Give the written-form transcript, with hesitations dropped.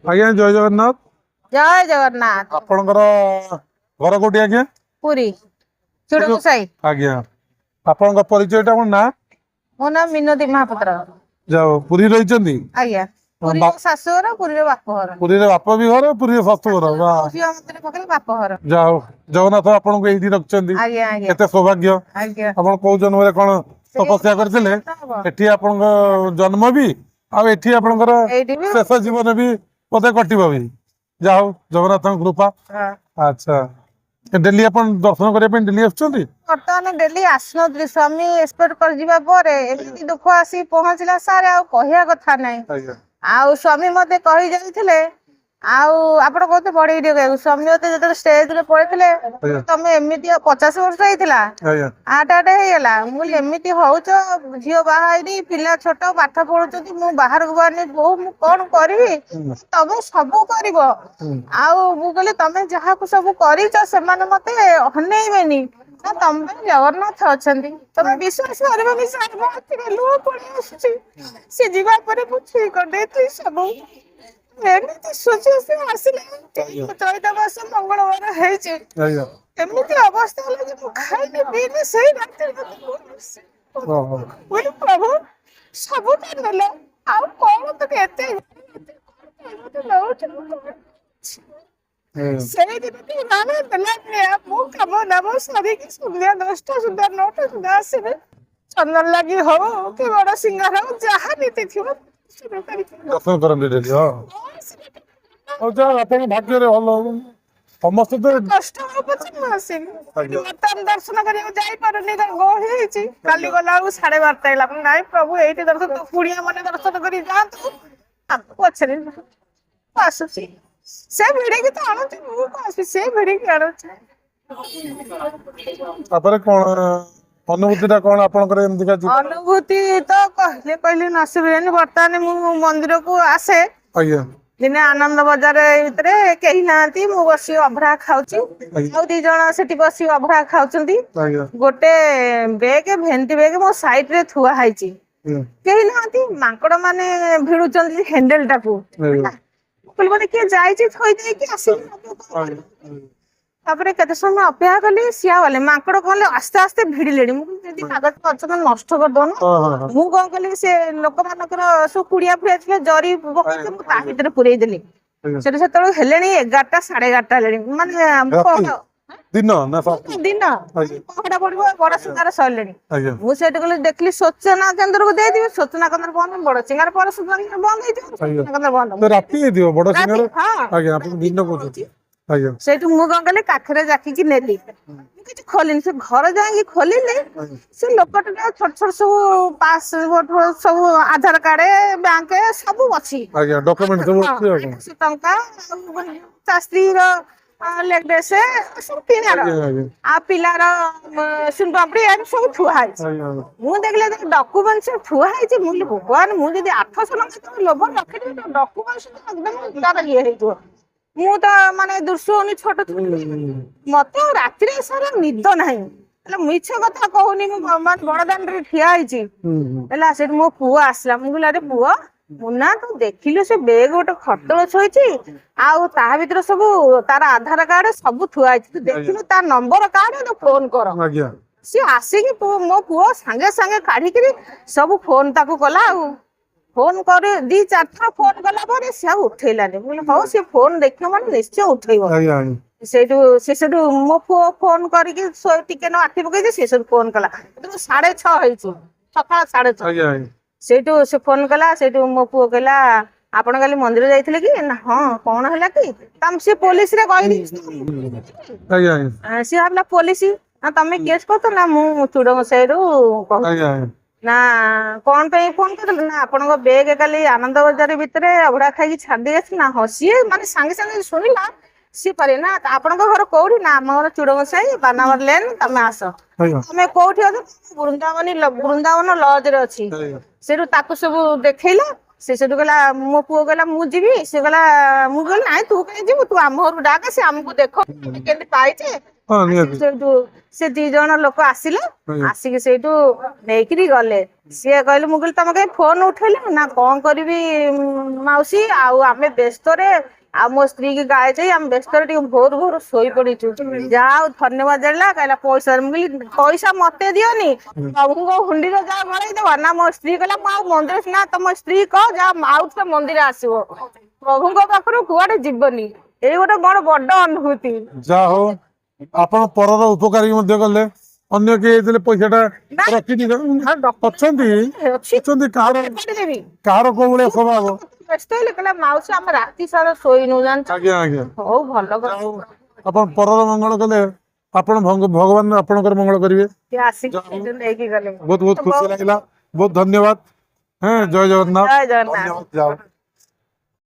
आज्ञा जय जगन्नाथ। जय जगन्नाथ। आपणकर घर कोटी आज्ञा? पुरी चुड़गुसाई। आज्ञा आपण परिचयटा मन ना? मो नाम मिनती महापात्र। जाओ पुरी रहिचंदी? आज्ञा पुरी शाशुघर पुरी बापघर। पुरी बाप भी घर पुरी शाशुघर बापघर। जाओ जगन्नाथ आपण को एठी रखचंदी। आज्ञा आज्ञा केते सौभाग्य। आज्ञा आपण को जन्म रे कोन तपस्या करथिले एठी आपण जन्म भी आ एठी आपणकर शेष जीवन भी पदे कटिबो भी। जाओ जगन्नाथ कृपा। अच्छा डेली अपन दर्शन करबे पे डेली आछंती? वर्तमान डेली आसनोद्री स्वामी एक्सपर्ट कर जिबा परे एमती दुख आसी पहुंचला सारे आ कहिया कथा नै। आ स्वामी मते कहि जाइथिले आपण कहते बड़ी वीडियो स्वामी मते जत स्टेज रे पड़िथिले तमे एमिति 50 वर्ष हेतिला आटाटे हेला मु एमिति होउछ झियो बाहाइनी पिला छोट पाठ पढुछथि मु बाहर को बानी बहु मु कोन करबी तमे सब करबो आ मु कहले तमे जहा को सब करिछ से माने मते हनेइबेनी ना तमे जगन्नाथ अछंती तमे विश्वास करबेनी सर मते लो पड़ी आछी से जीवा परे पुछि कर देती सब एमिति सोचे से आसिले चैत मास मंगलवार हेछि एमिति अवस्था हला जे खाइने पीने सही रात बोले प्रभु सब नेला आ कोन तो केते सही दिन नामे तला मु कम नमो सभी की सुंदर 10टा सुंदर 9टा सुंदर आसे चंदन लगी हो कि बड़ा सिंगार हो जहां नीति थी दर्शन करन डेली। हां जा अपन भाग्य रे हल समस्त तो कष्ट हो पछ आसे मतन दर्शन करियो जाई परनी गहली हेछि काली गला 12:30 हैला नाइ प्रभु एठी दर्शन तो पुड़िया माने दर्शन करी जातु आ पछरे आसुसी से भिड़े की तो आनु मु आसी से भिड़े की आनु तापर कोन अनुभूति कौन आपनकर एमती का अनुभूति तो कहले कहले नसबेन वर्तमान मु मंदिर को आसे आज्ञा दिने आनंद बाजार भितरे केही नांती मु बसी अभरा खाउची आ दी जण सेठी बसी अभरा खाउचंती गोटे बेग भेंटी बेग मो साइड रे थुआ हाइची केही नांती मांकड़ माने भिडुचंती हैंडल टाकू बोल बोले के जाईची थोई जाई के आसी तापरे केते समय अपेक्षा कली सिया वाले मांकड़ कहले आस्ते आस्ते भिड़िलेनी मु जदी कागज पत्र नष्ट कर दोन मु कोन कली से लोक मानकर सो कुड़िया फुड़िया जरी बकते मु ता भीतर पुरई देली सेटे सेतळ हेलेनी 11टा 11:30 हेलेनी माने दिन ना दिन पहड़ा पड़बो बड़ सिंगार सलेनी मु सेटे कली देखली सूचना केंद्र को दे दिबे सूचना केंद्र बंद बड़ सिंगार पर सूचना केंद्र बंद हे सूचना केंद्र बंद तो राती दियो बड़ सिंगार आज्ञा अपन दिन को आज्ञा सेठु मु गं गले काखरे जाकी की नेली किछ खोलिन से घर जाई खोलिले से लोकटा छोट छोट सब पासपोर्ट सब आधार कार्ड बैंक सब अछि आज्ञा डॉक्यूमेंट सब अछि से टंका शास्त्री रो लेग दे से सब पिनार आ पिलार सुन पापड़ी आ सब थुआ है मु देखले डॉक्यूमेंट से थुआ है जे मु भगवान मु जदी 800 लंका लोभ रखि डॉक्यूमेंट एकदम तार ये है तो मु तो माने दुर्सोनी छोट मते रात्रि सारा निद नाही એટલે મિછ କଥା कहूनी मु बड़दान रे ठिया आइची एला से मो पुआ आसला मु गुला रे पुआ मुन्ना तू देखिलु से बेग गोटे खटळ छइची आ ता भीतर सब तार आधार कार्ड सब थुआ आइची तू देखिलु ता नंबर कार्ड तो फोन कर आज्ञा सी आसी कि मो पुआ संगे संगे काढी के सब फोन ताको कला आ फोन करे 2-4 थर फोन कला परे से उठैलानी बोले हो से फोन देखियो माने निश्चय उठैबो सेठू मो फोन करके टिके न आखि पकई से सब फोन कला तो 6:30 होइछु सकाळ 6:30 सेठू से फोन कला सेठू मो पुओ कहला आपण काली मंदिर जाइथिले कि ना हां कोन हला कि तम से पुलिस रे कहली से हमला पुलिस ना तमे केस करतो ना मु चुडंग सैरू कहू ना कौन पे फोन कर ना आपण को बेग काली आनंद बाजार भितरे अबड़ा खाई छाड़ दे ना हसी माने संगे संगे सुनिला सी परे ना आपण को घर कोठी ना हमर चुडंग साई बानावर लेन तमे आसो तमे कोठी अछ वृंदावन लॉज रे अछि सेरु ताकू सब देखैला से सेरु गला मो पुओ गला मु जीवी से गला मु गला नाही तू कहि जीव तू हम घर डाके से हमको देखो केंति पाइछे ହଁ ନିହାତି ସେଇଠୁ ସେ 2 ଜଣ ଲୋକ ଆସିଲେ, ଆଜ୍ଞା। ଆସିକି ସେଇଠୁ ନେଇକିରି ଗଲେ। ସିଏ କହିଲେ, ମୁଁ କହିଲି ତମେ କାହିଁ ଫୋନ ଉଠେଇଲ ନା? କଣ କରିବି ମାଉସୀ, ଆଉ ଆମେ ବ୍ୟସ୍ତରେ, ଆଉ ମୋ ସ୍ତ୍ରୀ କି ଗାଳି ଯାଇ ଆମେ ବ୍ୟସ୍ତରେ ଟିକେ ଭୋରୁ ଭୋରୁ ଶୋଇ ପଡିଛୁ। ଯାହା ହଉ ଧନ୍ୟବାଦ ଦେଲା, କହିଲା ପଇସା। ମୁଁ କହିଲି ପଇସା ମତେ ଦିଅନି, ପ୍ରଭୁଙ୍କ ହୁଣ୍ଡିରେ ଯାହା ଗଳେଇଦବା ନା? ମୋ ସ୍ତ୍ରୀ କହିଲା, ମୁଁ ଆଉ ମନ୍ଦିର, ନା ତମ ସ୍ତ୍ରୀ କହ ଯାହା ମାଉସୀ ମନ୍ଦିର ଆସିବ, ପ୍ରଭୁଙ୍କ ପାଖରୁ କୁଆଡେ ଯିବନି। ଏଇ ଗୋଟେ ମୋର ବଡ ଅନୁଭୂତି। ଯାହା ହଉ ଆପଣ ପରର ଉପକାରୀ ମଧ୍ୟ କଲେ। ଅନ୍ୟ କିଏ ହେଇଥିଲେ ପଇସାଟା ରଖିଛି ଅଛନ୍ତି ଅଛନ୍ତି କାହାର ଦେବି କାହାର କୋଉ ଭଳିଆ ସ୍ୱଭାବ। ବ୍ୟସ୍ତ ହେଲେ, କହିଲା ମାଉସୀ ଆମେ ରାତି ସାରା ଶୋଇନୁ ଜାଣିଛ। ଆଜ୍ଞା ଆଜ୍ଞା। ହଉ ଭଲ କଥା। ଯାହା ହଉ ଆପଣ ପରର ମଙ୍ଗଳ କଲେ, ଆପଣ ଭଗବାନ ଆପଣଙ୍କର ମଙ୍ଗଳ କରିବେ। ସିଏ ଆସିକି ସେଇଠୁ ନେଇକି ଗଲେ। ବହୁତ ବହୁତ ଖୁସି ଲାଗିଲା। ବହୁତ ଧନ୍ୟବାଦ। ହଁ ଜୟ ଜଗନ୍ନାଥ। ଜୟ ଜଗନ୍ନାଥ। ଧନ୍ୟବାଦ। ଯାଅ।